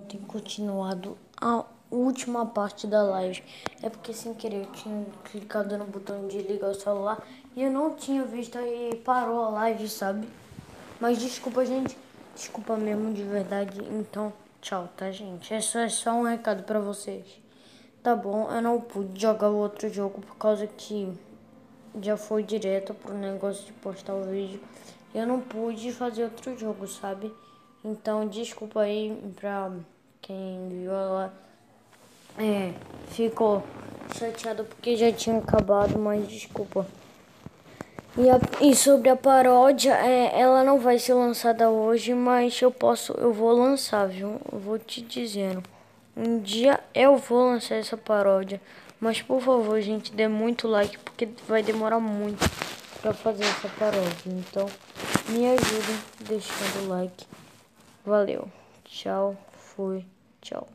Tem continuado a última parte da live. É porque sem querer eu tinha clicado no botão de ligar o celular e eu não tinha visto, aí parou a live, sabe? Mas desculpa, gente. Desculpa mesmo, de verdade. Então, tchau, tá, gente? É só um recado pra vocês. Tá bom, eu não pude jogar o outro jogo por causa que já foi direto pro negócio de postar o vídeo. Eu não pude fazer outro jogo, sabe? Então, desculpa aí pra quem viu ela. Ficou chateado porque já tinha acabado, mas desculpa. E sobre a paródia, ela não vai ser lançada hoje, mas eu vou lançar, viu? Eu vou te dizendo. Um dia eu vou lançar essa paródia. Mas por favor, gente, dê muito like, porque vai demorar muito pra fazer essa paródia. Então, me ajudem deixando o like. Valeu. Tchau. Fui. Tchau.